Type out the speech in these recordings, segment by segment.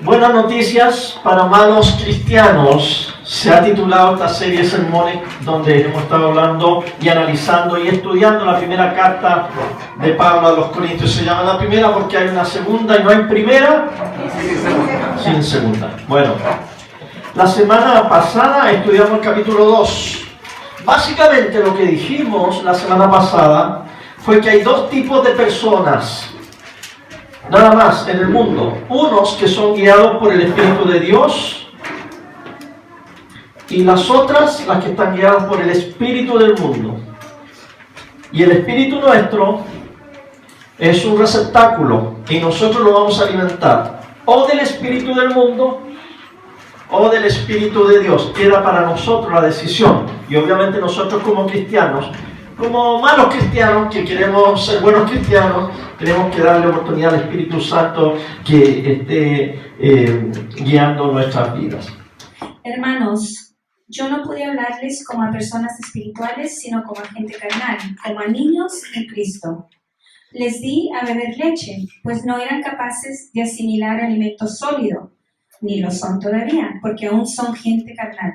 Buenas noticias para malos cristianos. Se ha titulado esta serie de sermones donde hemos estado hablando y analizando y estudiando la primera carta de Pablo a los Corintios. Se llama la primera porque hay una segunda y no hay primera sin segunda. Bueno, la semana pasada estudiamos el capítulo 2. Básicamente lo que dijimos la semana pasada fue que hay dos tipos de personas nada más en el mundo. Unos que son guiados por el Espíritu de Dios y las otras, las que están guiadas por el espíritu del mundo. Y el espíritu nuestro es un receptáculo y nosotros lo vamos a alimentar o del espíritu del mundo o del espíritu de Dios. Queda para nosotros la decisión. Y obviamente nosotros como cristianos, como malos cristianos que queremos ser buenos cristianos, tenemos que darle oportunidad al Espíritu Santo que esté guiando nuestras vidas. Hermanos, yo no pude hablarles como a personas espirituales, sino como a gente carnal, como a niños en Cristo. Les di a beber leche, pues no eran capaces de asimilar alimento sólido, ni lo son todavía, porque aún son gente carnal.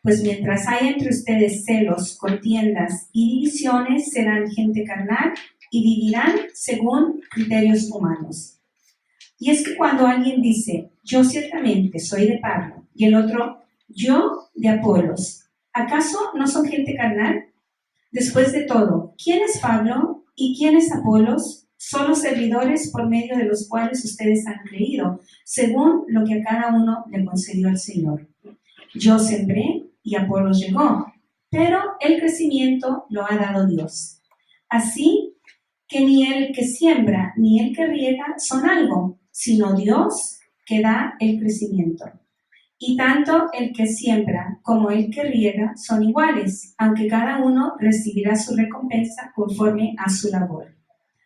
Pues mientras hay entre ustedes celos, contiendas y divisiones, serán gente carnal y vivirán según criterios humanos. Y es que cuando alguien dice, yo ciertamente soy de Pablo, y el otro, yo de Apolos, ¿acaso no son gente carnal? Después de todo, ¿quién es Pablo y quién es Apolos? Son los servidores por medio de los cuales ustedes han creído, según lo que a cada uno le concedió el Señor. Yo sembré y Apolos llegó, pero el crecimiento lo ha dado Dios. Así que ni el que siembra ni el que riega son algo, sino Dios que da el crecimiento. Y tanto el que siembra como el que riega son iguales, aunque cada uno recibirá su recompensa conforme a su labor.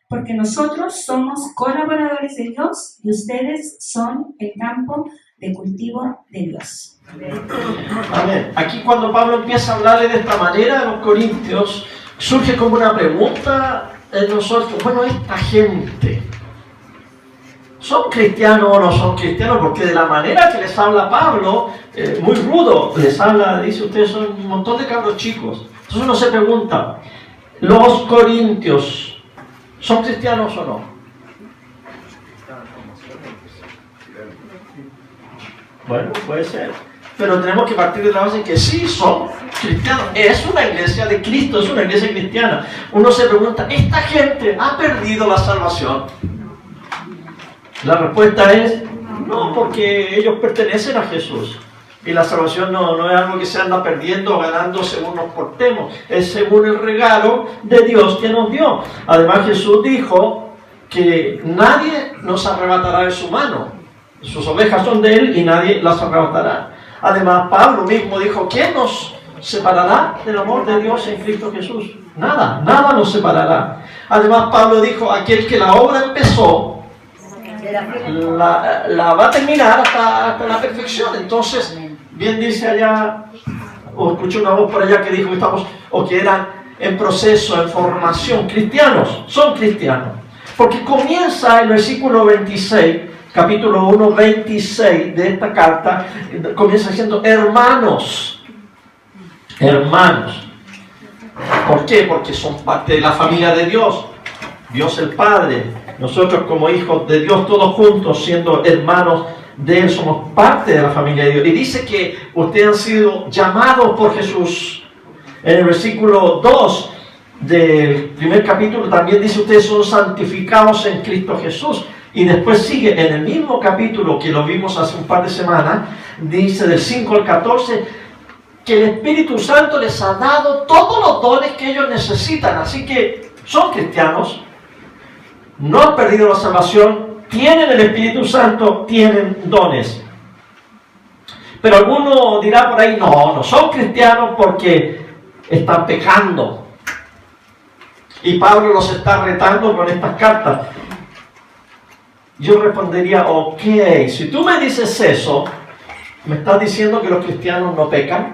Porque nosotros somos colaboradores de Dios y ustedes son el campo de cultivo de Dios. Amén. Aquí cuando Pablo empieza a hablarle de esta manera a los corintios, surge como una pregunta en nosotros. Bueno, esta gente, ¿son cristianos o no son cristianos? Porque de la manera que les habla Pablo, muy rudo, les habla, dice, ustedes son un montón de cabros chicos. Entonces uno se pregunta, ¿los corintios son cristianos o no? Bueno, puede ser. Pero tenemos que partir de la base que sí son cristianos. Es una iglesia de Cristo, es una iglesia cristiana. Uno se pregunta, ¿esta gente ha perdido la salvación? La respuesta es no, porque ellos pertenecen a Jesús. Y la salvación no es algo que se anda perdiendo o ganando según nos portemos. Es según el regalo de Dios que nos dio. Además, Jesús dijo que nadie nos arrebatará de su mano. Sus ovejas son de Él y nadie las arrebatará. Además, Pablo mismo dijo, ¿quién nos separará del amor de Dios en Cristo Jesús? Nada nos separará. Además, Pablo dijo, aquel que la obra empezó, la va a terminar hasta la perfección. Entonces, bien dice allá, o escuché una voz por allá que dijo que estamos, o que eran en proceso, en formación, cristianos, son cristianos. Porque comienza el versículo 26, capítulo 1, 26 de esta carta, comienza diciendo, hermanos. ¿Por qué? Porque son parte de la familia de Dios. Dios el Padre, nosotros como hijos de Dios, todos juntos, siendo hermanos de Él, somos parte de la familia de Dios. Y dice que ustedes han sido llamados por Jesús. En el versículo 2 del primer capítulo también dice, ustedes son santificados en Cristo Jesús. Y después sigue en el mismo capítulo que lo vimos hace un par de semanas, dice del 5 al 14, que el Espíritu Santo les ha dado todos los dones que ellos necesitan. Así que son cristianos, no han perdido la salvación, tienen el Espíritu Santo, tienen dones. Pero alguno dirá por ahí, no son cristianos porque están pecando. Y Pablo los está retando con estas cartas. Yo respondería, ok, si tú me dices eso, ¿me estás diciendo que los cristianos no pecan?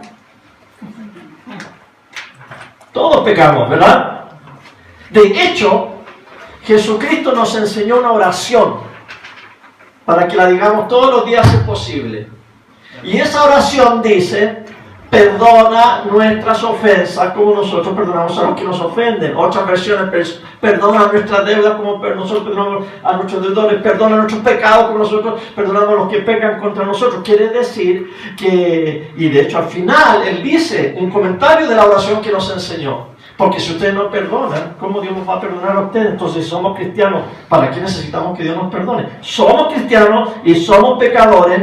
Todos pecamos, ¿verdad? De hecho, Jesucristo nos enseñó una oración para que la digamos todos los días si es posible. Y esa oración dice: perdona nuestras ofensas como nosotros perdonamos a los que nos ofenden. Otras versiones: perdona nuestras deudas como nosotros perdonamos a nuestros deudores. Perdona nuestros pecados como nosotros perdonamos a los que pecan contra nosotros. Quiere decir que, y de hecho al final él dice un comentario de la oración que nos enseñó: porque si ustedes no perdonan, ¿cómo Dios nos va a perdonar a ustedes? Entonces, si somos cristianos, ¿para qué necesitamos que Dios nos perdone? Somos cristianos y somos pecadores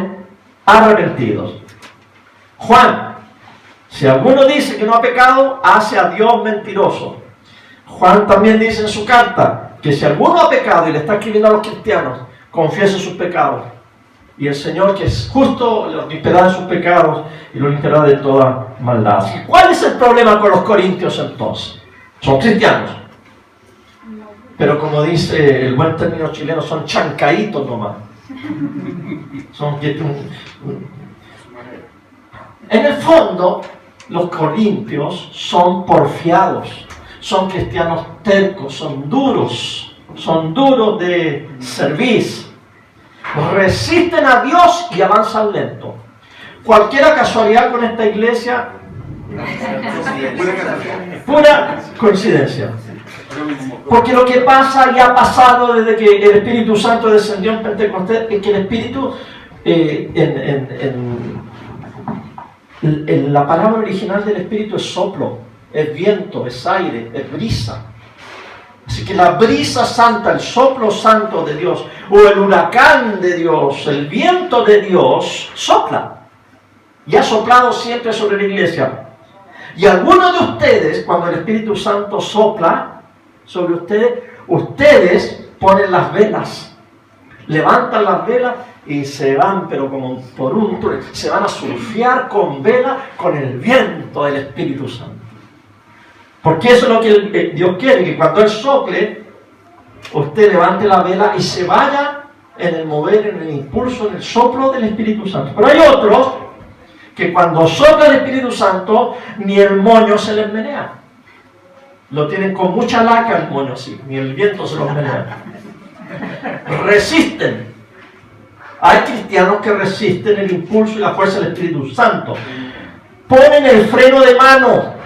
arrepentidos. Juan: si alguno dice que no ha pecado, hace a Dios mentiroso. Juan también dice en su carta que si alguno ha pecado, y le está escribiendo a los cristianos, confiese sus pecados. Y el Señor, que es justo, los limpiará de sus pecados y los limpiará de toda maldad. ¿Y cuál es el problema con los corintios entonces? Son cristianos, pero como dice el buen término chileno, son chancaitos nomás. Son en el fondo, los corintios son porfiados, son cristianos tercos, son duros de servicio, resisten a Dios y avanzan lento. Cualquier casualidad con esta iglesia, pura coincidencia. Porque lo que pasa y ha pasado desde que el Espíritu Santo descendió en Pentecostés es que el Espíritu, la palabra original del Espíritu es soplo, es viento, es aire, es brisa. Así que la brisa santa, el soplo santo de Dios, o el huracán de Dios, el viento de Dios, sopla. Y ha soplado siempre sobre la iglesia. Y algunos de ustedes, cuando el Espíritu Santo sopla sobre ustedes, ustedes ponen las velas, levantan las velas y se van, pero como por un túnel, se van a surfear con vela con el viento del Espíritu Santo. Porque eso es lo que Dios quiere, que cuando Él sople, usted levante la vela y se vaya en el mover, en el impulso, en el soplo del Espíritu Santo. Pero hay otros que cuando sopla el Espíritu Santo, ni el moño se les menea. Lo tienen con mucha laca el moño así, ni el viento se los menea. Resisten. Hay cristianos que resisten el impulso y la fuerza del Espíritu Santo. Ponen el freno de mano.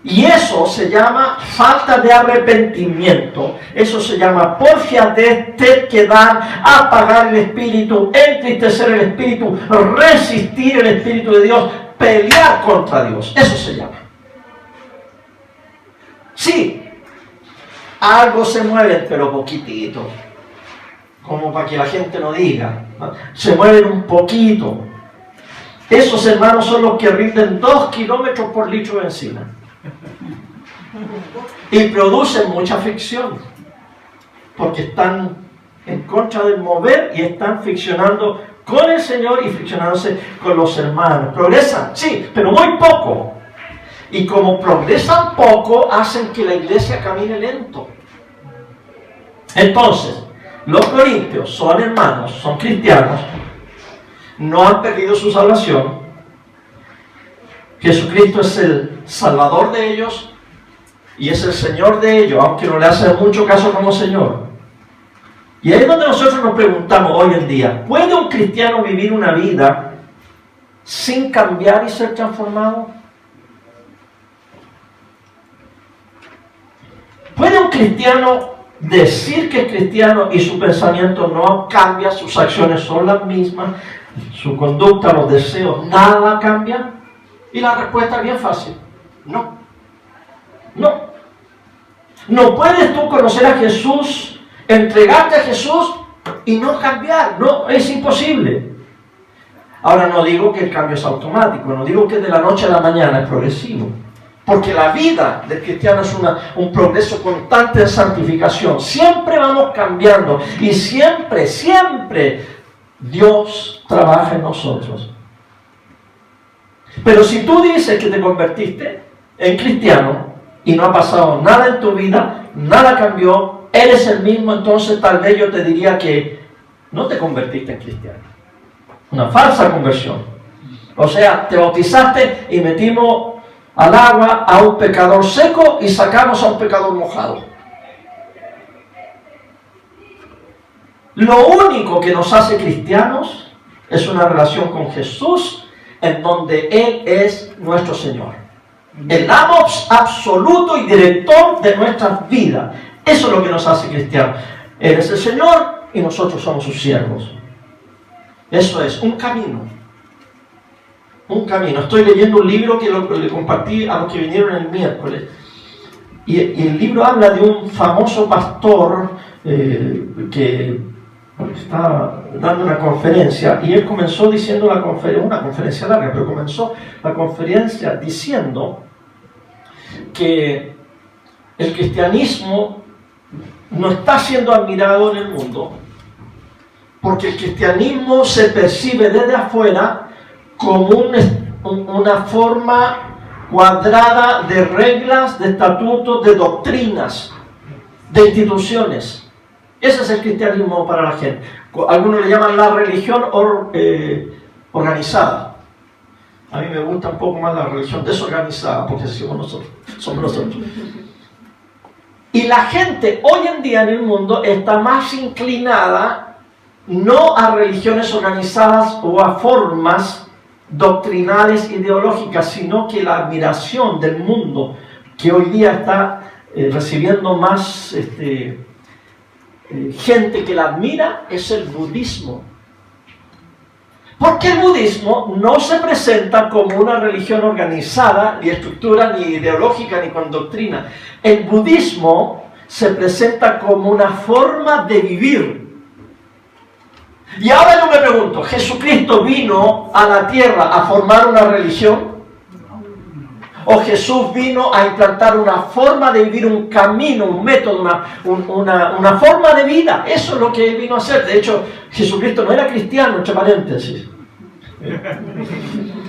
Y eso se llama falta de arrepentimiento. Eso se llama porfiadez, terquedad, apagar el Espíritu, entristecer el Espíritu, resistir el Espíritu de Dios, pelear contra Dios. Eso se llama. Sí, algo se mueve, pero poquitito. Como para que la gente no diga. Se mueven un poquito. Esos hermanos son los que rinden 2 kilómetros por litro de benzina. Y producen mucha fricción. Porque están en contra del mover y están friccionando con el Señor y friccionándose con los hermanos. Progresan, sí, pero muy poco. Y como progresan poco, hacen que la iglesia camine lento. Entonces, los corintios son hermanos, son cristianos, no han perdido su salvación. Jesucristo es el Salvador de ellos y es el Señor de ellos, aunque no le hacen mucho caso como Señor. Y ahí es donde nosotros nos preguntamos hoy en día: ¿puede un cristiano vivir una vida sin cambiar y ser transformado? ¿Puede un cristiano decir que es cristiano y su pensamiento no cambia, sus acciones son las mismas, su conducta, los deseos, nada cambia? Y la respuesta es bien fácil: no. No. No puedes tú conocer a Jesús, entregarte a Jesús y no cambiar. No, es imposible. Ahora, no digo que el cambio es automático, no digo que de la noche a la mañana es progresivo. Porque la vida del cristiano es un progreso constante de santificación. Siempre vamos cambiando y siempre Dios trabaja en nosotros. Pero si tú dices que te convertiste en cristiano y no ha pasado nada en tu vida, nada cambió, eres el mismo, entonces tal vez yo te diría que no te convertiste en cristiano. Una falsa conversión. O sea, te bautizaste y metimos al agua a un pecador seco y sacamos a un pecador mojado. Lo único que nos hace cristianos es una relación con Jesús en donde Él es nuestro Señor. El amo absoluto y director de nuestras vidas. Eso es lo que nos hace cristianos. Él es el Señor y nosotros somos sus siervos. Eso es un camino. Un camino. Estoy leyendo un libro que le compartí a los que vinieron el miércoles. Y el libro habla de un famoso pastor que está dando una conferencia. Y él comenzó diciendo una conferencia larga, pero comenzó la conferencia diciendo que el cristianismo no está siendo admirado en el mundo, porque el cristianismo se percibe desde afuera como una forma cuadrada de reglas, de estatutos, de doctrinas, de instituciones. Ese es el cristianismo para la gente. Algunos le llaman la religión organizada. A mí me gusta un poco más la religión desorganizada, porque somos nosotros. Y la gente hoy en día en el mundo está más inclinada no a religiones organizadas o a formas doctrinales ideológicas, sino que la admiración del mundo que hoy día está recibiendo más gente que la admira es el budismo. Porque el budismo no se presenta como una religión organizada, ni estructura, ni ideológica, ni con doctrina. El budismo se presenta como una forma de vivir. Y ahora yo me pregunto, ¿Jesucristo vino a la tierra a formar una religión? ¿O Jesús vino a implantar una forma de vivir, un camino, un método, una forma de vida? Eso es lo que Él vino a hacer. De hecho, Jesucristo no era cristiano, entre paréntesis.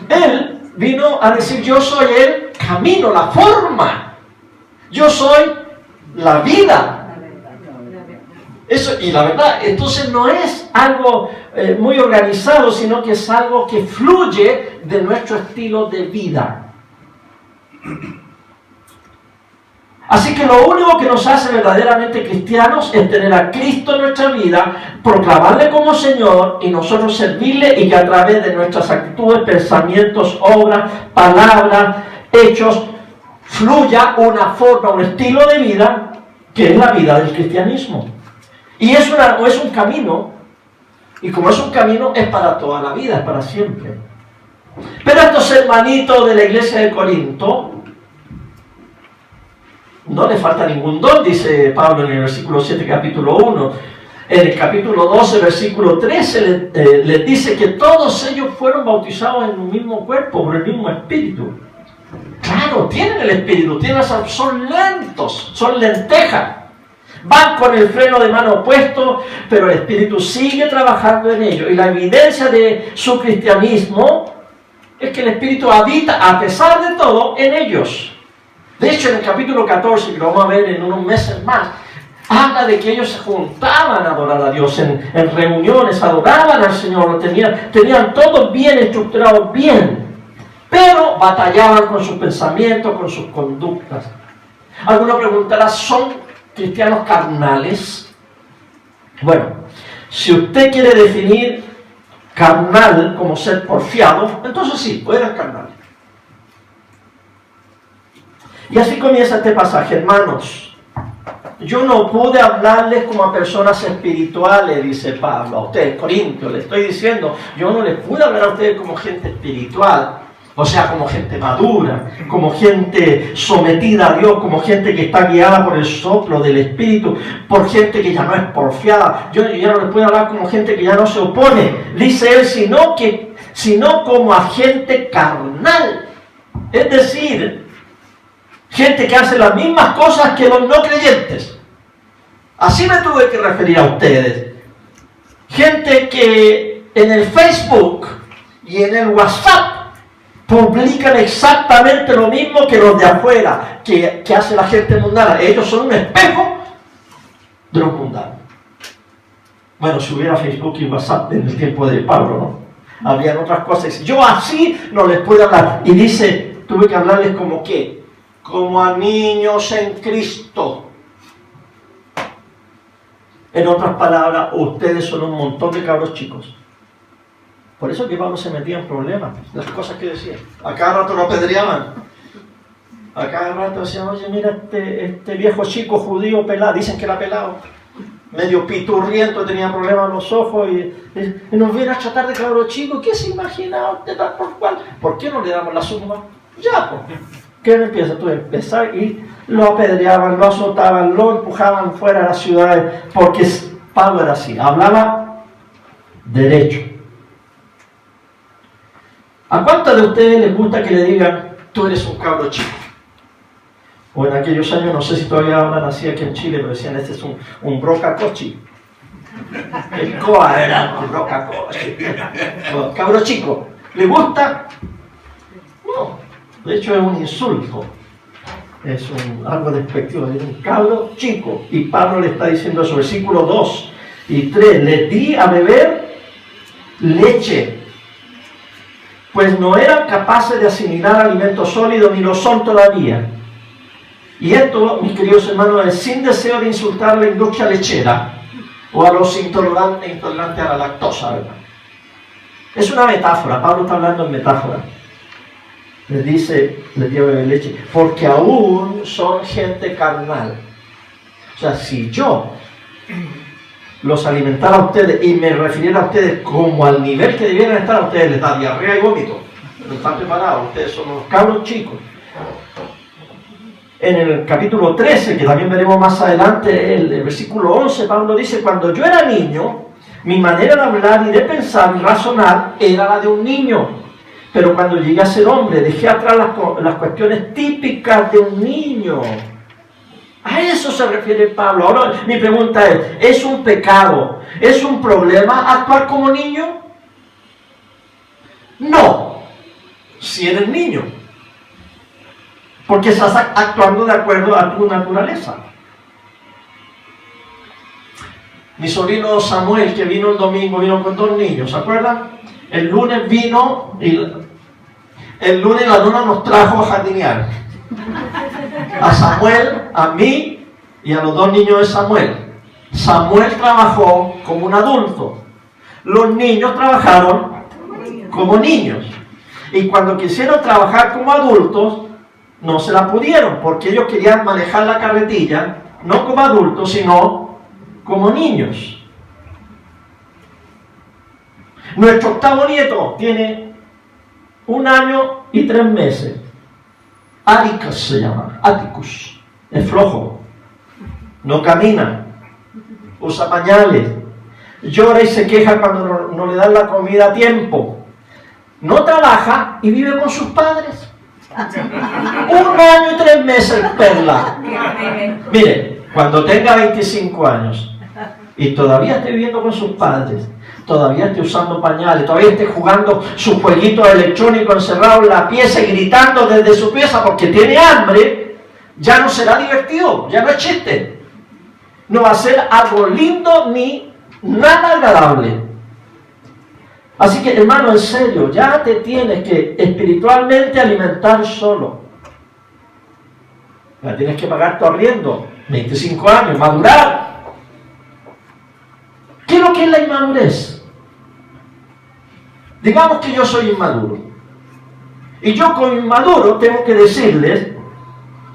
Él vino a decir, yo soy el camino, la forma. Yo soy la vida. Eso, y la verdad, entonces no es algo muy organizado, sino que es algo que fluye de nuestro estilo de vida. Así que lo único que nos hace verdaderamente cristianos es tener a Cristo en nuestra vida, proclamarle como Señor y nosotros servirle, y que a través de nuestras actitudes, pensamientos, obras, palabras, hechos, fluya una forma, un estilo de vida que es la vida del cristianismo. Y es un camino, y como es un camino, es para toda la vida, es para siempre. Pero estos hermanitos de la iglesia de Corinto no le falta ningún don, dice Pablo en el versículo 7, capítulo 1. En el capítulo 12, versículo 13, les dice que todos ellos fueron bautizados en un mismo cuerpo, por el mismo espíritu. Claro, tienen el espíritu, son lentos, son lentejas. Van con el freno de mano puesto, pero el espíritu sigue trabajando en ellos. Y la evidencia de su cristianismo es que el espíritu habita, a pesar de todo, en ellos. De hecho, en el capítulo 14, que lo vamos a ver en unos meses más, habla de que ellos se juntaban a adorar a Dios en reuniones, adoraban al Señor, tenían todo bien estructurado, bien, pero batallaban con sus pensamientos, con sus conductas. Alguno preguntará, ¿son cristianos carnales? Bueno, si usted quiere definir carnal como ser porfiado, entonces sí, eran carnales. Y así comienza este pasaje, hermanos. Yo no pude hablarles como a personas espirituales, dice Pablo, a ustedes, Corintios, les estoy diciendo, yo no les pude hablar a ustedes como gente espiritual, o sea, como gente madura, como gente sometida a Dios, como gente que está guiada por el soplo del Espíritu, por gente que ya no es porfiada. Yo ya no les puedo hablar como gente que ya no se opone, dice él, sino como a gente carnal, es decir, gente que hace las mismas cosas que los no creyentes. Así me tuve que referir a ustedes. Gente que en el Facebook y en el WhatsApp publican exactamente lo mismo que los de afuera, que hace la gente mundana. Ellos son un espejo de los mundanos. Bueno, si hubiera Facebook y WhatsApp en el tiempo de Pablo, ¿no? Habrían otras cosas. Yo así no les puedo hablar. Y dice, tuve que hablarles como ¿qué? Como a niños en Cristo. En otras palabras, ustedes son un montón de cabros chicos. Por eso que Pablo se metía en problemas, las cosas que decía. A cada rato lo apedreaban. A cada rato decían, oye, mira este viejo chico judío pelado, dicen que era pelado, medio piturriento, tenía problemas en los ojos y nos viene a tratar de cabro chico. ¿Qué se imagina usted tal por cual? ¿Por qué no le damos la suma? Ya, pues. ¿Qué empieza? Tú empezar y lo apedreaban, lo azotaban, lo empujaban fuera de las ciudades, porque Pablo era así, hablaba derecho. ¿A cuántos de ustedes les gusta que le digan, tú eres un cabro chico? O en aquellos años, no sé si todavía hablan así aquí en Chile, pero decían, este es un brocacochi. El coa era un brocacochi. Cabro chico. ¿Le gusta? No. De hecho es un insulto. Es algo despectivo. Es un cabro chico. Y Pablo le está diciendo eso, versículos 2 y 3. Les di a beber leche, pues no eran capaces de asimilar alimento sólido, ni lo son todavía. Y esto, mis queridos hermanos, es sin deseo de insultar a la industria lechera o a los intolerantes a la lactosa, ¿verdad? Es una metáfora, Pablo está hablando en metáfora. Les dice, les dio beber leche, porque aún son gente carnal. O sea, si yo los alimentara a ustedes y me refiriera a ustedes como al nivel que debieran estar, a ustedes les da diarrea y vómito. No están preparados, ustedes son unos cabros chicos. En el capítulo 13, que también veremos más adelante, el versículo 11, Pablo dice, cuando yo era niño, mi manera de hablar y de pensar y razonar era la de un niño. Pero cuando llegué a ser hombre, dejé atrás las cuestiones típicas de un niño. A eso se refiere Pablo. Ahora mi pregunta ¿es un pecado, es un problema actuar como niño? No, si eres niño. Porque estás actuando de acuerdo a tu naturaleza. Mi sobrino Samuel, que vino el domingo, vino con 2 niños, ¿se acuerdan? El lunes vino y el lunes la luna nos trajo a jardinear. A Samuel, a mí y a los 2 niños de Samuel. Samuel trabajó como un adulto. Los niños trabajaron como niños. Y cuando quisieron trabajar como adultos, no se la pudieron, porque ellos querían manejar la carretilla, no como adultos, sino como niños. Nuestro octavo nieto tiene 1 año y 3 meses. Atticus se llama, Atticus. Es flojo, no camina, usa pañales, llora y se queja cuando no le dan la comida a tiempo. No trabaja y vive con sus padres. 1 año y 3 meses, Perla. Mire, cuando tenga 25 años y todavía esté viviendo con sus padres, todavía esté usando pañales, todavía esté jugando su jueguito electrónico encerrado en la pieza y gritando desde su pieza porque tiene hambre, ya no será divertido, ya no es chiste. No va a ser algo lindo ni nada agradable. Así que, hermano, en serio, ya te tienes que espiritualmente alimentar solo. Ya tienes que pagar tu arriendo, 25 años, madurar. ¿Qué es lo que es la inmadurez? Digamos que yo soy inmaduro. Y yo como inmaduro tengo que decirles,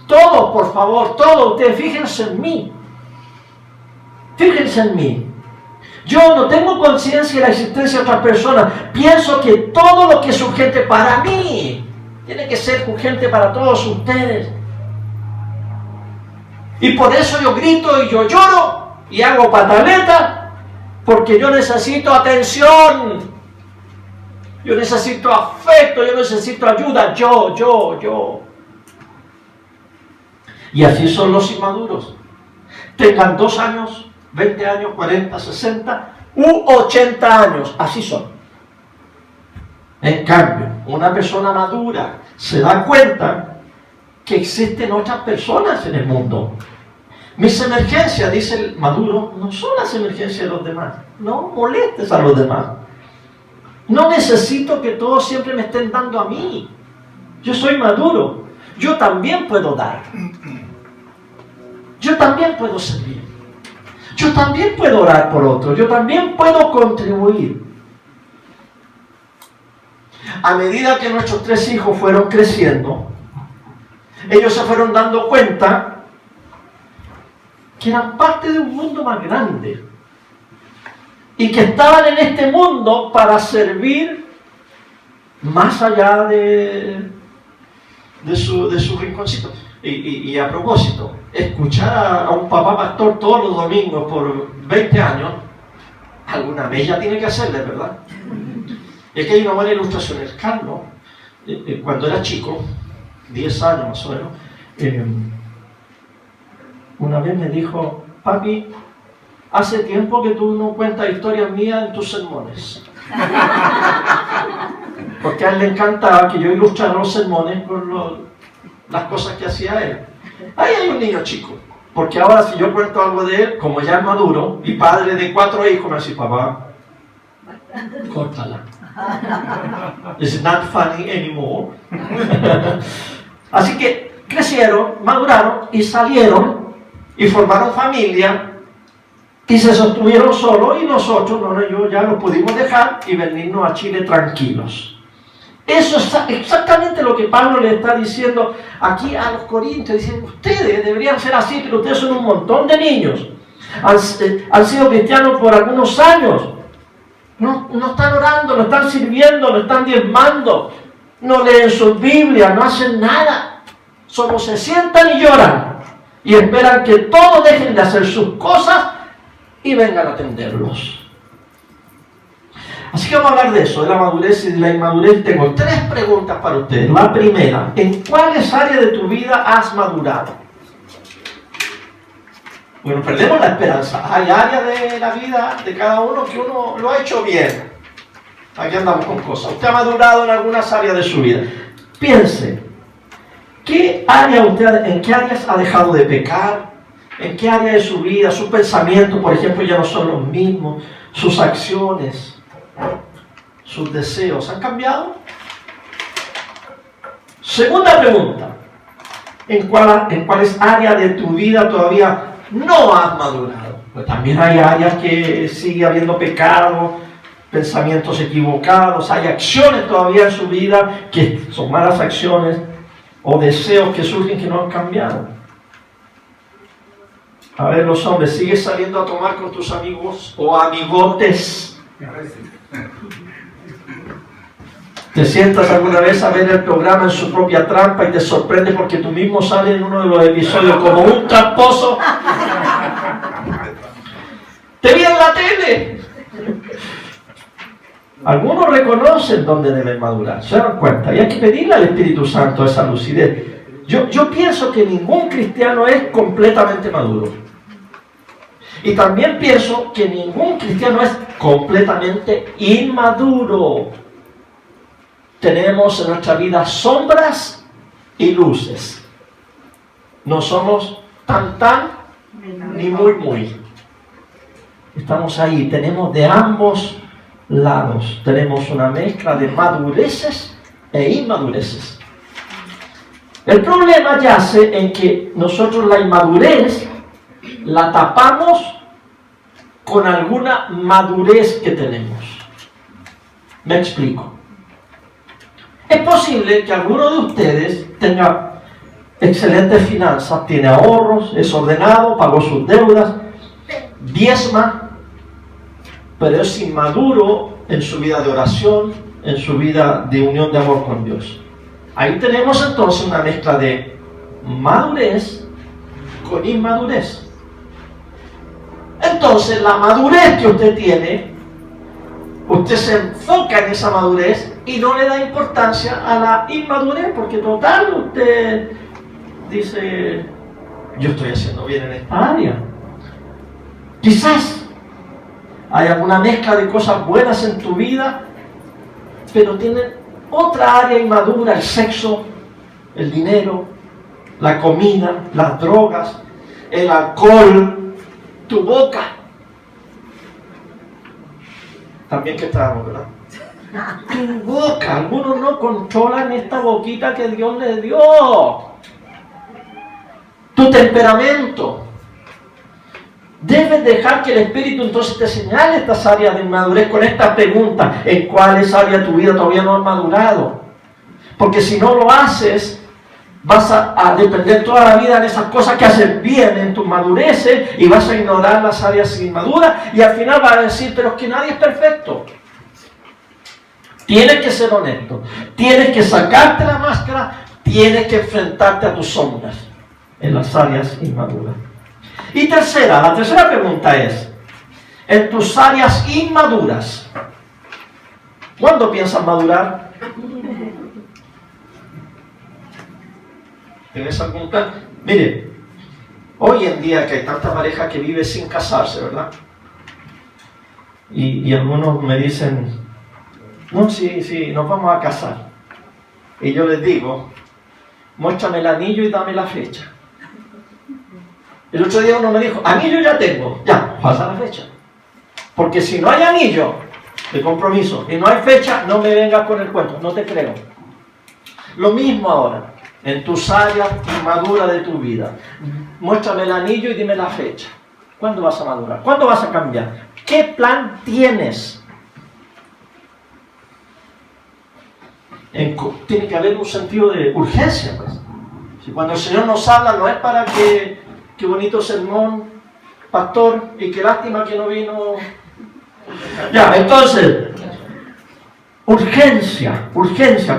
todos, por favor, todos ustedes, fíjense en mí. Fíjense en mí. Yo no tengo conciencia de la existencia de otras personas. Pienso que todo lo que es urgente para mí tiene que ser urgente para todos ustedes. Y por eso yo grito y yo lloro y hago pataleta, porque yo necesito atención. Yo necesito afecto, yo necesito ayuda, yo. Y así son los inmaduros. Tengan 2 años, 20 años, 40, 60 u 80 años, así son. En cambio, una persona madura se da cuenta que existen otras personas en el mundo. Mis emergencias, dice el maduro, no son las emergencias de los demás. No molestes a los demás. No necesito que todos siempre me estén dando a mí. Yo soy maduro. Yo también puedo dar. Yo también puedo servir. yo también puedo orar por otros, yo también puedo contribuir. A medida que nuestros 3 hijos fueron creciendo, ellos se fueron dando cuenta que eran parte de un mundo más grande y que estaban en este mundo para servir más allá de su rinconcito. Y a propósito, escuchar a un papá pastor todos los domingos por 20 años, alguna vez ya tiene que hacerle, ¿verdad? Es que hay una buena ilustración. El Carlos, cuando era chico, 10 años más o menos, una vez me dijo: papi, hace tiempo que tú no cuentas historias mías en tus sermones. Porque a él le encantaba que yo ilustrara los sermones con las cosas que hacía él. Ahí hay un niño chico. Porque ahora si yo cuento algo de él, como ya es maduro, y padre de 4 hijos, me dice: papá, córtala. It's not funny anymore. Así que crecieron, maduraron y salieron y formaron familia y se sostuvieron solos, y nosotros, yo ya los pudimos dejar y venirnos a Chile tranquilos. Eso es exactamente lo que Pablo le está diciendo aquí a los corintios. Dicen: ustedes deberían ser así, pero ustedes son un montón de niños. Han sido cristianos por algunos años. No están orando, no están sirviendo, no están diezmando, no leen sus Biblias, no hacen nada. Solo se sientan y lloran y esperan que todos dejen de hacer sus cosas y vengan a atenderlos. Así que vamos a hablar de eso, de la madurez y de la inmadurez. Tengo 3 preguntas para ustedes. La primera: ¿en cuáles áreas de tu vida has madurado? Bueno, perdemos la esperanza. Hay áreas de la vida de cada uno que uno lo ha hecho bien. Aquí andamos con cosas. Usted ha madurado en algunas áreas de su vida. Piense, ¿en qué áreas ha dejado de pecar? ¿En qué área de su vida, sus pensamientos, por ejemplo, ya no son los mismos? ¿Sus acciones, sus deseos han cambiado? Segunda pregunta: ¿en cuáles áreas de tu vida todavía no has madurado? Pues también hay áreas que sigue habiendo pecado, pensamientos equivocados, hay acciones todavía en su vida que son malas acciones o deseos que surgen que no han cambiado. A ver, los hombres, ¿sigues saliendo a tomar con tus amigos o amigotes? ¿Te sientas alguna vez a ver el programa en su propia trampa y te sorprende porque tú mismo sales en uno de los episodios como un tramposo? ¡Te vi en la tele! Algunos reconocen dónde deben madurar, se dan cuenta, y hay que pedirle al Espíritu Santo esa lucidez. Yo pienso que ningún cristiano es completamente maduro. Y también pienso que ningún cristiano es completamente inmaduro. Tenemos en nuestra vida sombras y luces. No somos tan ni muy. Estamos ahí, tenemos de ambos lados. Tenemos una mezcla de madureces e inmadureces. El problema yace en que nosotros la inmadurez la tapamos con alguna madurez que tenemos. Me explico. Es posible que alguno de ustedes tenga excelentes finanzas, tiene ahorros, es ordenado, pagó sus deudas, diezma, pero es inmaduro en su vida de oración, en su vida de unión de amor con Dios. Ahí tenemos entonces una mezcla de madurez con inmadurez. Entonces, la madurez que usted tiene, usted se enfoca en esa madurez y no le da importancia a la inmadurez, porque total, usted dice: yo estoy haciendo bien en esta área. Quizás hay alguna mezcla de cosas buenas en tu vida, pero tienen otra área inmadura: el sexo, el dinero, la comida, las drogas, el alcohol, tu boca. También que estábamos, ¿verdad? Tu boca. Algunos no controlan esta boquita que Dios les dio. Tu temperamento. Debes dejar que el Espíritu entonces te señale estas áreas de inmadurez con esta pregunta: ¿en cuáles áreas de tu vida todavía no has madurado? Porque si no lo haces, vas a depender toda la vida de esas cosas que haces bien en tus madureces y vas a ignorar las áreas inmaduras y al final vas a decir: pero es que nadie es perfecto. Tienes que ser honesto, tienes que sacarte la máscara, tienes que enfrentarte a tus sombras en las áreas inmaduras. Y la tercera pregunta es: en tus áreas inmaduras, ¿cuándo piensas madurar? ¿Tienes algún plan? Mire, hoy en día que hay tanta pareja que vive sin casarse, ¿verdad? Y algunos me dicen: no, sí, nos vamos a casar. Y yo les digo: muéstrame el anillo y dame la fecha. El otro día uno me dijo: anillo ya tengo, ya, pasa la fecha. Porque si no hay anillo de compromiso y no hay fecha, no me vengas con el cuento, no te creo. Lo mismo ahora, en tus áreas inmaduras de tu vida. Muéstrame el anillo y dime la fecha. ¿Cuándo vas a madurar? ¿Cuándo vas a cambiar? ¿Qué plan tienes? Tiene que haber un sentido de urgencia, pues. Si cuando el Señor nos habla, no es para que qué bonito sermón, pastor, y qué lástima que no vino. Ya, entonces, urgencia.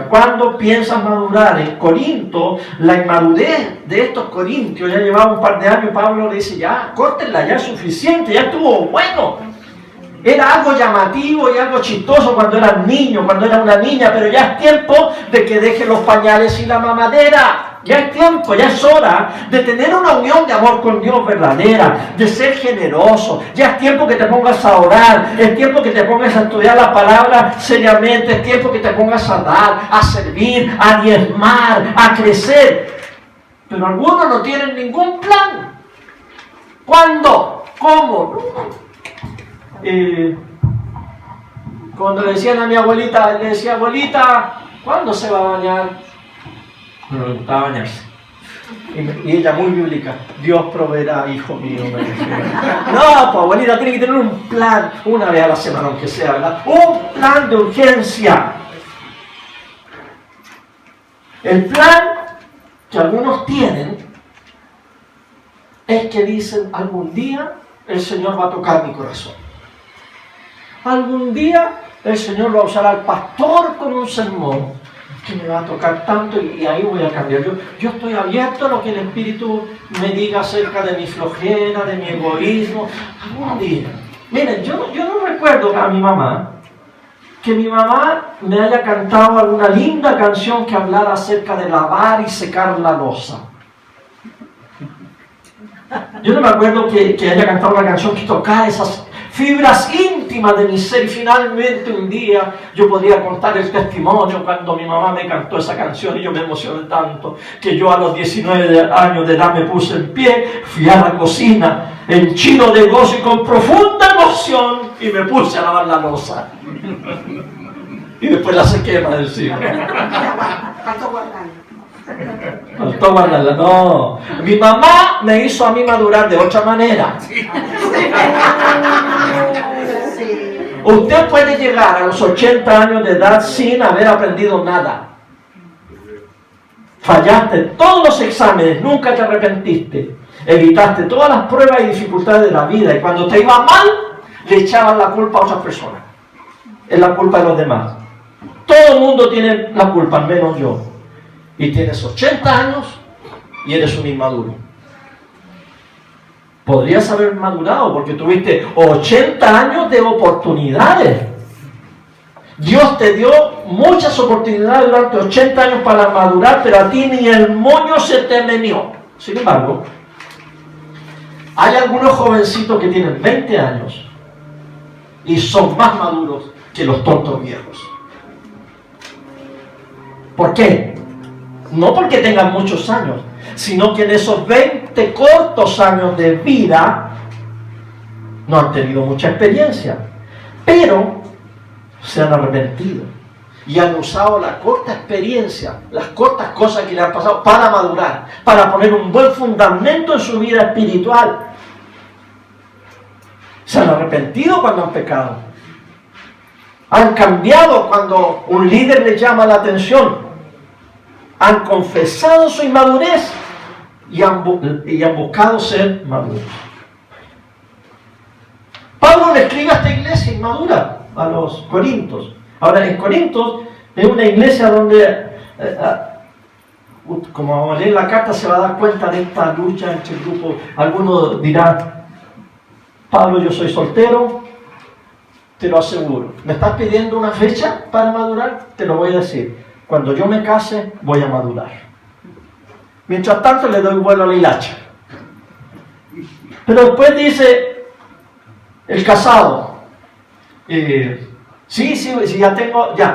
¿Cuándo piensas madurar? En Corinto, la inmadurez de estos corintios ya llevaba un par de años. Pablo le dice: ya, córtenla, ya es suficiente, ya estuvo bueno. Era algo llamativo y algo chistoso cuando eras niño, cuando eras una niña, pero ya es tiempo de que dejes los pañales y la mamadera. Ya es tiempo, ya es hora de tener una unión de amor con Dios verdadera, de ser generoso. Ya es tiempo que te pongas a orar, es tiempo que te pongas a estudiar la palabra seriamente, es tiempo que te pongas a dar, a servir, a diezmar, a crecer. Pero algunos no tienen ningún plan. ¿Cuándo? ¿Cómo? Cuando le decían a mi abuelita, le decía: abuelita, ¿cuándo se va a bañar? No le gustaba bañarse. Y ella, muy bíblica: Dios proveerá, hijo mío, me decía. No, pues abuelita, tiene que tener un plan, una vez a la semana aunque sea, ¿verdad? Un plan de urgencia. El plan que algunos tienen es que dicen: algún día el Señor va a tocar mi corazón. Algún día el Señor va a usar al pastor con un sermón que me va a tocar tanto y ahí voy a cambiar. Yo estoy abierto a lo que el Espíritu me diga acerca de mi flojera, de mi egoísmo. Algún día. Miren, yo no recuerdo a mi mamá que mi mamá me haya cantado alguna linda canción que hablara acerca de lavar y secar la loza. Yo no me acuerdo que haya cantado una canción que tocara esas fibras íntimas de mi ser. Y finalmente un día yo podría contar el testimonio cuando mi mamá me cantó esa canción y yo me emocioné tanto que yo a los 19 años de edad me puse en pie, fui a la cocina henchido de gozo y con profunda emoción y me puse a lavar la loza. Y después la sequé para encima. Faltó guardarla. No, mi mamá me hizo a mí madurar de otra manera. Usted puede llegar a los 80 años de edad sin haber aprendido nada. Fallaste todos los exámenes, nunca te arrepentiste, evitaste todas las pruebas y dificultades de la vida, y cuando te iba mal le echaban la culpa a otras personas. Es la culpa de los demás. Todo el mundo tiene la culpa, al menos yo. Y tienes 80 años y eres un inmaduro. Podrías haber madurado porque tuviste 80 años de oportunidades. Dios te dio muchas oportunidades durante 80 años para madurar, pero a ti ni el moño se te meneó. Sin embargo, hay algunos jovencitos que tienen 20 años y son más maduros que los tontos viejos. ¿Por qué? No porque tengan muchos años, sino que en esos 20 cortos años de vida no han tenido mucha experiencia, pero se han arrepentido y han usado la corta experiencia, las cortas cosas que le han pasado para madurar, para poner un buen fundamento en su vida espiritual. Se han arrepentido cuando han pecado. Han cambiado cuando un líder les llama la atención. Han confesado su inmadurez y han buscado ser maduros. Pablo le escribe a esta iglesia inmadura, a los Corintios. Ahora, en Corintios es una iglesia donde, como vamos a leer la carta, se va a dar cuenta de esta lucha entre el grupo. Algunos dirán, Pablo, yo soy soltero, te lo aseguro. ¿Me estás pidiendo una fecha para madurar? Te lo voy a decir. Cuando yo me case, voy a madurar. Mientras tanto, le doy vuelo a la hilacha. Pero después dice, el casado, sí,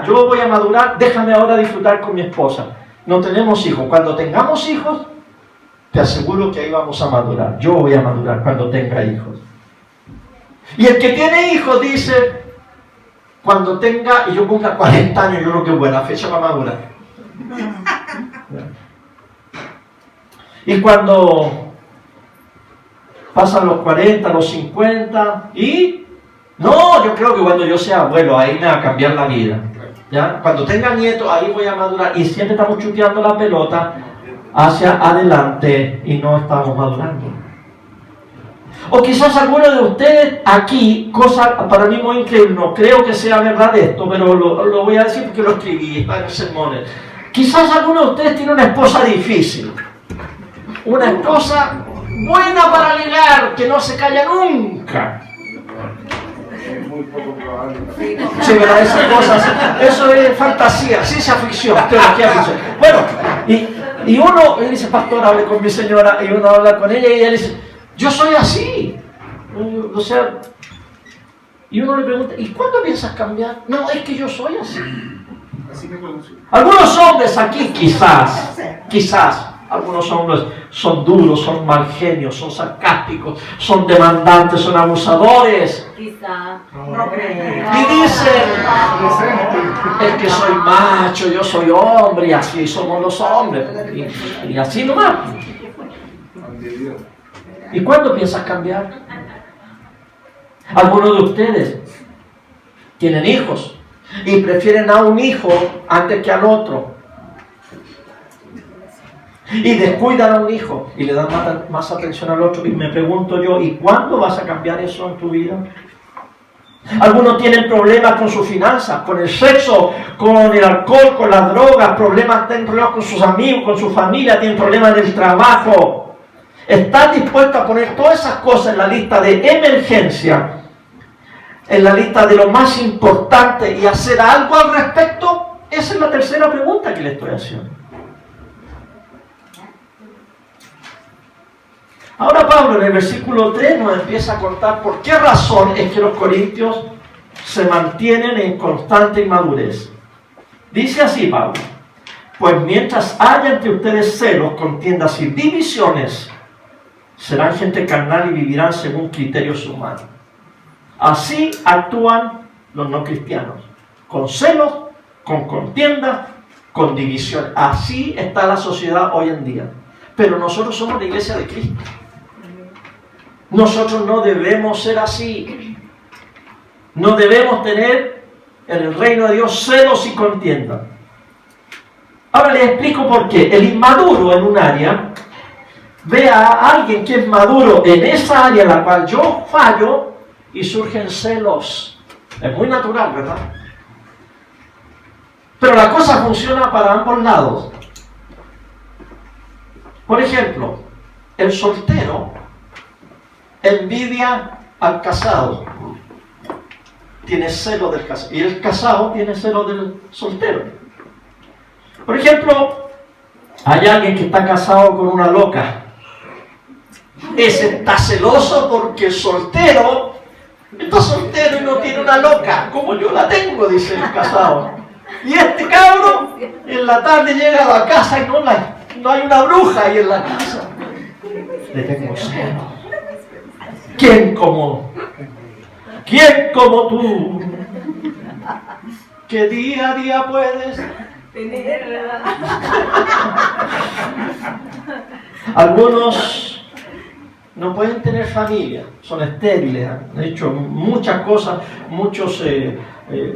yo voy a madurar, déjame ahora disfrutar con mi esposa. No tenemos hijos. Cuando tengamos hijos, te aseguro que ahí vamos a madurar. Yo voy a madurar cuando tenga hijos. Y el que tiene hijos dice, cuando tenga, y yo cumpla 40 años, yo creo que es buena fecha para madurar. Y cuando pasan los 40, los 50, y no, yo creo que cuando yo sea abuelo, ahí me va a cambiar la vida. ¿Ya? Cuando tenga nietos, ahí voy a madurar. Y siempre estamos chuteando la pelota hacia adelante y no estamos madurando. O quizás alguno de ustedes aquí, cosa para mí muy increíble, no creo que sea verdad esto, pero lo voy a decir porque lo escribí, está en el sermón. Quizás alguno de ustedes tiene una esposa difícil, una esposa buena para ligar, que no se calla nunca. Sí, ¿verdad? Esas cosas, eso es fantasía, ciencia ficción, teología ficción. Bueno, y uno dice, pastor, hable con mi señora, y uno habla con ella y ella dice, yo soy así. O sea, y uno le pregunta, ¿y cuándo piensas cambiar? No, es que yo soy así. Algunos hombres aquí quizás, algunos hombres son duros, son mal genios, son sarcásticos, son demandantes, son abusadores. Quizás. Y dicen, es que soy macho, yo soy hombre, y así somos los hombres. Y así nomás. ¿Y cuándo piensas cambiar? Algunos de ustedes tienen hijos y prefieren a un hijo antes que al otro. Y descuidan a un hijo y le dan más atención al otro. Y me pregunto yo, ¿y cuándo vas a cambiar eso en tu vida? Algunos tienen problemas con sus finanzas, con el sexo, con el alcohol, con las drogas, tienen problemas con sus amigos, con su familia, tienen problemas en el trabajo. ¿Estás dispuesto a poner todas esas cosas en la lista de emergencia, en la lista de lo más importante y hacer algo al respecto? Esa es la tercera pregunta que le estoy haciendo. Ahora Pablo en el versículo 3 nos empieza a contar por qué razón es que los corintios se mantienen en constante inmadurez. Dice así Pablo, pues mientras haya entre ustedes celos, contiendas y divisiones, serán gente carnal y vivirán según criterios humanos. Así actúan los no cristianos, con celos, con contienda, con división. Así está la sociedad hoy en día. Pero nosotros somos la iglesia de Cristo. Nosotros no debemos ser así. No debemos tener en el reino de Dios celos y contienda. Ahora les explico por qué. El inmaduro en un área ve a alguien que es maduro en esa área en la cual yo fallo y surgen celos. Es muy natural, ¿verdad? Pero la cosa funciona para ambos lados. Por ejemplo, el soltero envidia al casado. Tiene celo del casado. Y el casado tiene celo del soltero. Por ejemplo, hay alguien que está casado con una loca. Ese está celoso porque el soltero está soltero y no tiene una loca, como yo la tengo, dice el casado. Y este cabro en la tarde llega a la casa y no hay una bruja ahí en la casa. Le tengo celo. ¿Quién como tú? Que día a día puedes tener. Algunos no pueden tener familia, son estériles, han hecho muchas cosas,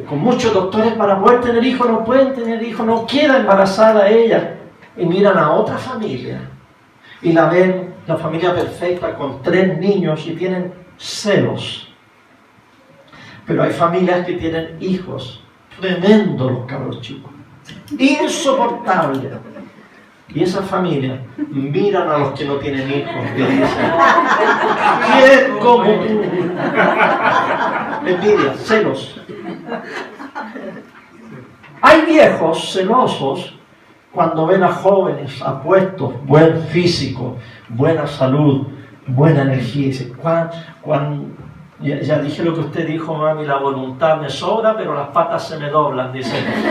con muchos doctores para poder tener hijos, no pueden tener hijos, no queda embarazada ella, y miran a otra familia y la ven, la familia perfecta con 3 niños, y tienen celos. Pero hay familias que tienen hijos, tremendos los cabros chicos, insoportables. Y esas familias miran a los que no tienen hijos y dicen: ¿quién como tú? Envidia, celos. Hay viejos celosos cuando ven a jóvenes apuestos, buen físico, buena salud, buena energía. Y dicen: ya dije lo que usted dijo, mami, la voluntad me sobra, pero las patas se me doblan, dice mi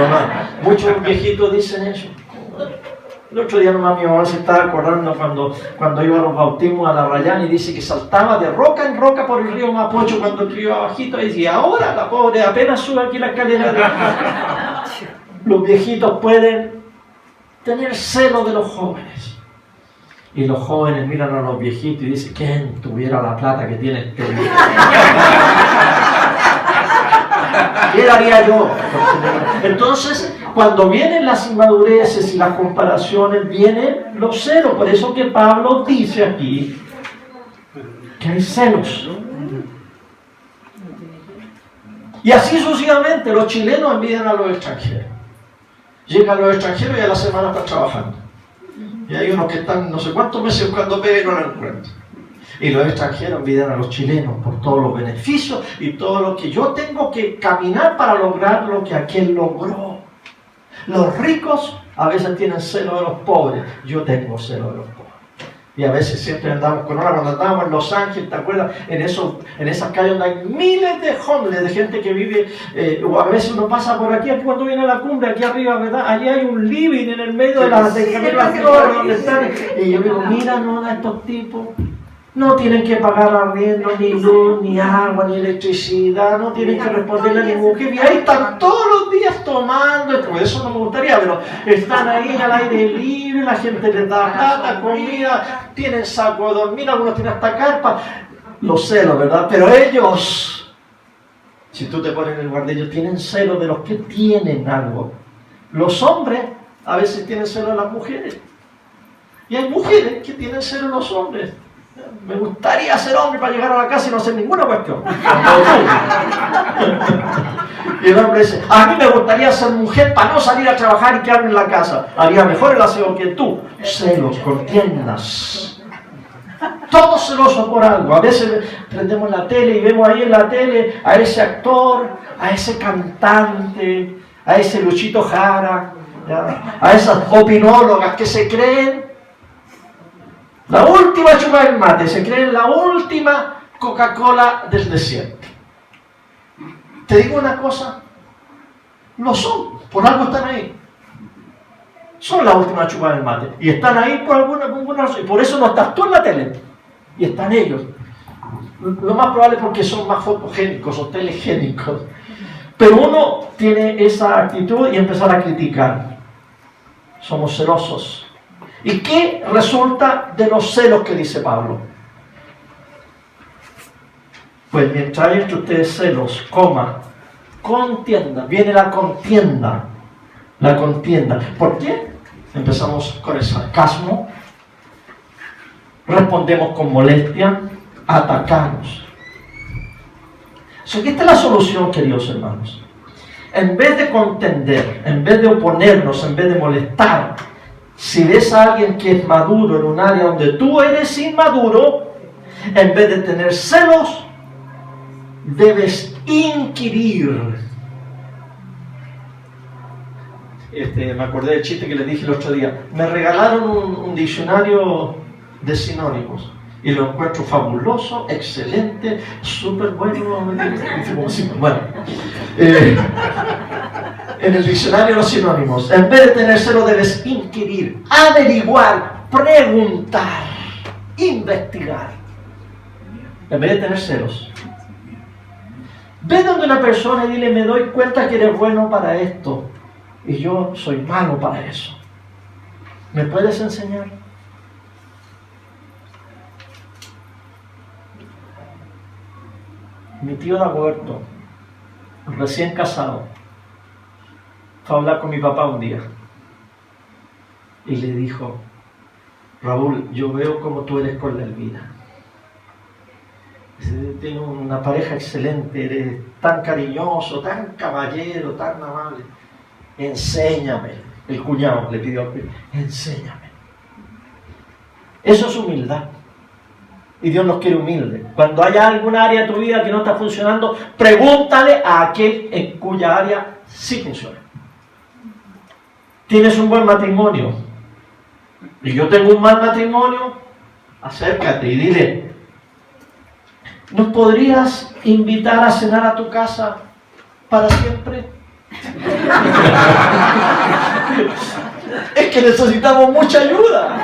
mamá. Muchos viejitos dicen eso. El otro día nomás mi mamá se estaba acordando cuando iba a los bautismos a la Rayán, y dice que saltaba de roca en roca por el río Mapocho cuando el río iba bajito, y decía: ahora la pobre apenas sube aquí la escalera. Los viejitos pueden tener celo de los jóvenes. Y los jóvenes miran a los viejitos y dicen: ¿quién tuviera la plata que tiene este viejo? ¿Qué haría yo? Entonces, cuando vienen las inmadureces y las comparaciones, vienen los celos. Por eso que Pablo dice aquí que hay celos. Y así sucesivamente, los chilenos envidian a los extranjeros. Llegan los extranjeros y a la semana están trabajando. Y hay unos que están no sé cuántos meses buscando pega y no la encuentran. Y los extranjeros envidian a los chilenos por todos los beneficios y todo lo que yo tengo que caminar para lograr lo que aquel logró. Los ricos a veces tienen celo de los pobres. Yo tengo celo de los pobres. Y a veces siempre andamos con cuando andábamos en Los Ángeles, ¿te acuerdas? En esas calles donde hay miles de homeless, de gente que vive, o a veces uno pasa por aquí cuando viene a la cumbre, aquí arriba, ¿verdad? Allí hay un living en el medio de las torres donde están. Y yo digo: mira, no, a estos tipos no tienen que pagar arriendo, ni luz, ni agua, ni electricidad, no tienen que responderle a ningún jefe. Y ahí están todos los días tomando, por eso no me gustaría, pero están ahí al aire libre, la gente les da plata, comida, tienen saco de dormir, algunos tienen hasta carpa. Los celos, ¿verdad? Pero ellos, si tú te pones en el lugar de ellos, tienen celos de los que tienen algo. Los hombres a veces tienen celos de las mujeres. Y hay mujeres que tienen celos de los hombres. Me gustaría ser hombre para llegar a la casa y no hacer ninguna cuestión. Y el hombre dice: a mí me gustaría ser mujer para no salir a trabajar y quedarme en la casa. Haría mejor el aseo que tú. Celos, contiendas. Todos celosos por algo. A veces prendemos la tele y vemos ahí en la tele a ese actor, a ese cantante, a ese Luchito Jara, ¿ya? A esas opinólogas que se creen la última chupa del mate, se creen la última Coca-Cola del desierto. Te digo una cosa, no son, por algo están ahí. Son la última chupa del mate. Y están ahí por alguna razón. Y por eso no estás tú en la tele. Y están ellos. Lo más probable es porque son más fotogénicos o telegénicos. Pero uno tiene esa actitud y empezar a criticar. Somos celosos. ¿Y qué resulta de los celos que dice Pablo? Pues mientras hay entre ustedes celos, contienda. Viene la contienda. La contienda. ¿Por qué? Empezamos con el sarcasmo. Respondemos con molestia. Atacamos. Esta es la solución, queridos hermanos. En vez de contender, en vez de oponernos, en vez de molestar, si ves a alguien que es maduro en un área donde tú eres inmaduro, en vez de tener celos, debes inquirir. Me acordé del chiste que les dije el otro día. Me regalaron un diccionario de sinónimos y lo encuentro fabuloso, excelente, súper bueno. Bueno, en el diccionario de los sinónimos, en vez de tener celo, debes inquirir, averiguar, preguntar, investigar. En vez de tener celos. Ve donde una persona y dile: me doy cuenta que eres bueno para esto y yo soy malo para eso. ¿Me puedes enseñar? Mi tío Dagoberto, recién casado, fue a hablar con mi papá un día y le dijo: Raúl, yo veo como tú eres con la Elvira. Tengo una pareja excelente, eres tan cariñoso, tan caballero, tan amable. Enséñame. El cuñado le pidió: enséñame. Eso es humildad. Y Dios nos quiere humildes. Cuando haya alguna área de tu vida que no está funcionando, pregúntale a aquel en cuya área sí funciona. Tienes un buen matrimonio y yo tengo un mal matrimonio, acércate y dile: ¿nos podrías invitar a cenar a tu casa para siempre? Es que necesitamos mucha ayuda.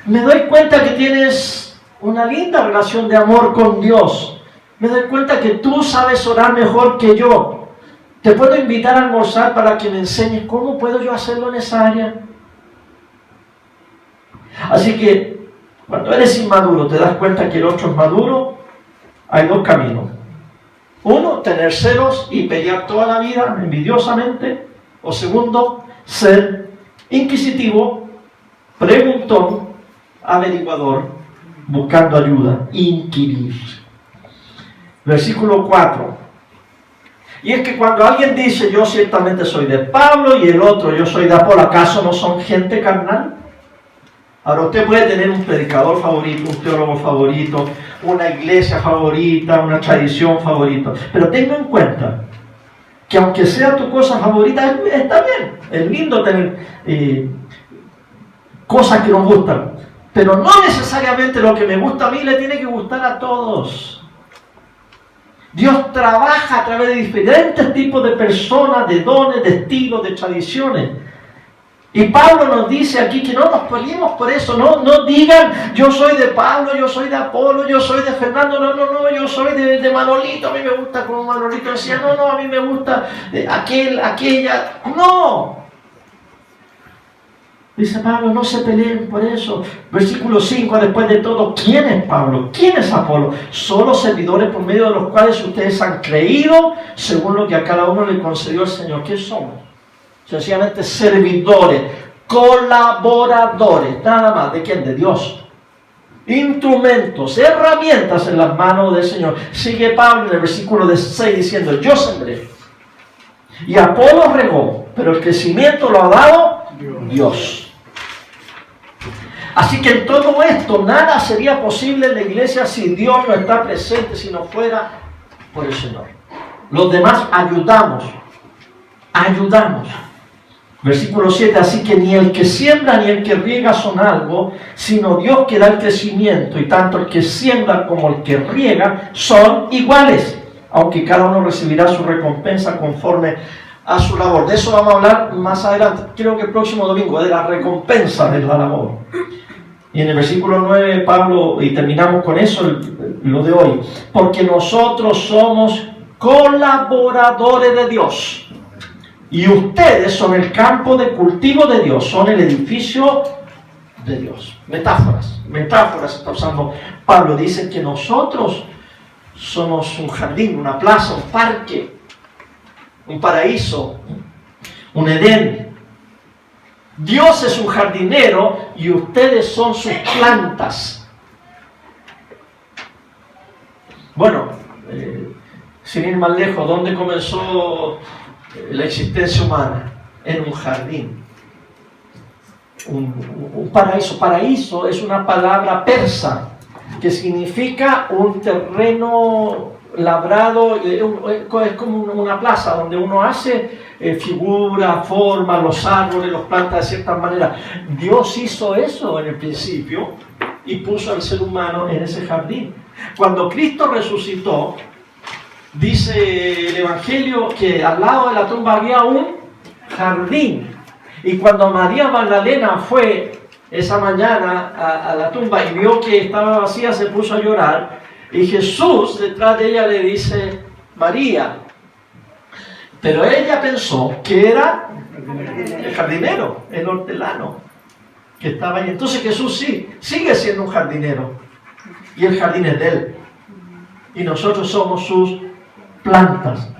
Me doy cuenta que tienes una linda relación de amor con Dios. Me doy cuenta que tú sabes orar mejor que yo. Te puedo invitar a almorzar para que me enseñes cómo puedo yo hacerlo en esa área. Así que cuando eres inmaduro, te das cuenta que el otro es maduro. Hay dos caminos. Uno, tener celos y pelear toda la vida envidiosamente. O segundo, ser inquisitivo, preguntón, averiguador, buscando ayuda, inquirir. Versículo 4. Y es que cuando alguien dice: yo ciertamente soy de Pablo, y el otro: yo soy de Apolo, ¿acaso no son gente carnal? Ahora, usted puede tener un predicador favorito, un teólogo favorito, una iglesia favorita, una tradición favorita, pero tenga en cuenta que aunque sea tu cosa favorita, está bien, es lindo tener cosas que nos gustan, pero no necesariamente lo que me gusta a mí le tiene que gustar a todos. Dios trabaja a través de diferentes tipos de personas, de dones, de estilos, de tradiciones. Y Pablo nos dice aquí que no nos peleemos por eso. No digan: yo soy de Pablo, yo soy de Apolo, yo soy de Fernando. No, yo soy de Manolito. A mí me gusta como Manolito decía. No, a mí me gusta aquella. No. Dice Pablo: no se peleen por eso. Versículo 5, después de todo, ¿quién es Pablo? ¿Quién es Apolo? Solo servidores por medio de los cuales ustedes han creído, según lo que a cada uno le concedió el Señor. ¿Qué somos? Sencillamente servidores, colaboradores, nada más. ¿De quién? De Dios. Instrumentos, herramientas en las manos del Señor. Sigue Pablo en el versículo 6 diciendo: yo sembré y Apolo regó, pero el crecimiento lo ha dado Dios. Así que en todo esto nada sería posible en la iglesia si Dios no está presente, si no fuera por el Señor. Los demás ayudamos. Versículo 7, así que ni el que siembra ni el que riega son algo, sino Dios que da el crecimiento, y tanto el que siembra como el que riega son iguales, aunque cada uno recibirá su recompensa conforme a su labor. De eso vamos a hablar más adelante, creo que el próximo domingo, de la recompensa de la labor. Y en el versículo 9, Pablo, y terminamos con eso lo de hoy, porque nosotros somos colaboradores de Dios. Y ustedes son el campo de cultivo de Dios, son el edificio de Dios. Metáforas está usando Pablo. Dice que nosotros somos un jardín, una plaza, un parque, un paraíso, un Edén. Dios es un jardinero y ustedes son sus plantas. Bueno, sin ir más lejos, ¿dónde comenzó la existencia humana? En un jardín, un paraíso. Paraíso es una palabra persa que significa un terreno labrado, es como una plaza donde uno hace figura, forma, los árboles, los planta de cierta manera. Dios hizo eso en el principio y puso al ser humano en ese jardín. Cuando Cristo resucitó, dice el Evangelio que al lado de la tumba había un jardín. Y cuando María Magdalena fue esa mañana a la tumba y vio que estaba vacía, se puso a llorar. Y Jesús detrás de ella le dice: María. Pero ella pensó que era el jardinero, el hortelano que estaba ahí. Entonces Jesús sí, sigue siendo un jardinero. y el jardín es de Él. Y nosotros somos sus plantas.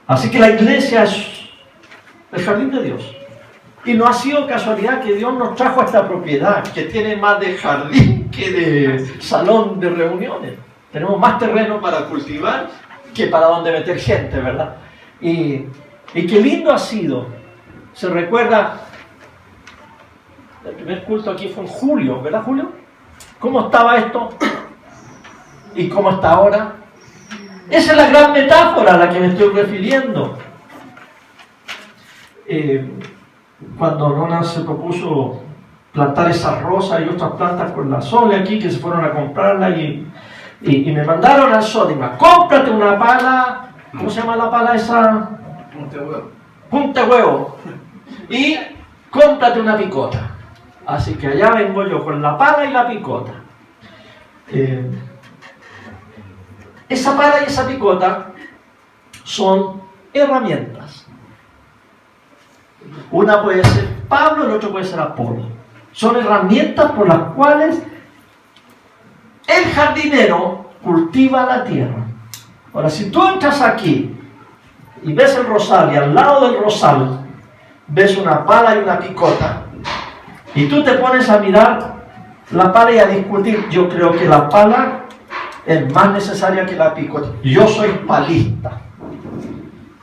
Así que la iglesia es el jardín de Dios. Y no ha sido casualidad que Dios nos trajo a esta propiedad, que tiene más de jardín que de salón de reuniones. Tenemos más terreno para cultivar que para donde meter gente, ¿verdad? Y qué lindo ha sido. Se recuerda, el primer culto aquí fue en julio, ¿verdad, Julio? ¿Cómo estaba esto? ¿Y cómo está ahora? Esa es la gran metáfora a la que me estoy refiriendo. Cuando Nona se propuso plantar esas rosas y otras plantas con la Sole aquí, que se fueron a comprarla y me mandaron al Sódima, cómprate una pala, ¿cómo se llama la pala esa? Punta huevo. Y cómprate una picota. Así que allá vengo yo con la pala y la picota. Esa pala y esa picota son herramientas. Una puede ser Pablo, el otro puede ser Apolo. Son herramientas por las cuales el jardinero cultiva la tierra. Ahora, si tú entras aquí y ves el rosal y al lado del rosal ves una pala y una picota y tú te pones a mirar la pala y a discutir, yo creo que la pala es más necesaria que la picota. Yo soy palista.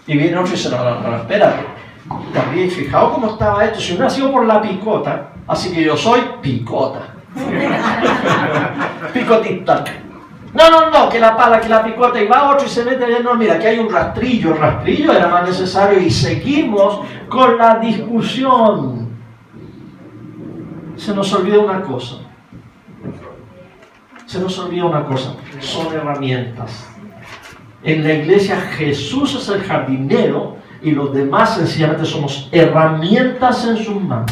Y viene otro y dice, no, espérate. ¿Te habías fijado cómo estaba esto? Si no ha sido por la picota, así que yo soy picota. Picotista. No, que la pala, que la picota, y va otro y se mete, no, mira, que hay un rastrillo, el rastrillo era más necesario, y seguimos con la discusión. Se nos olvida una cosa. Son herramientas. En la iglesia Jesús es el jardinero y los demás sencillamente somos herramientas en sus manos.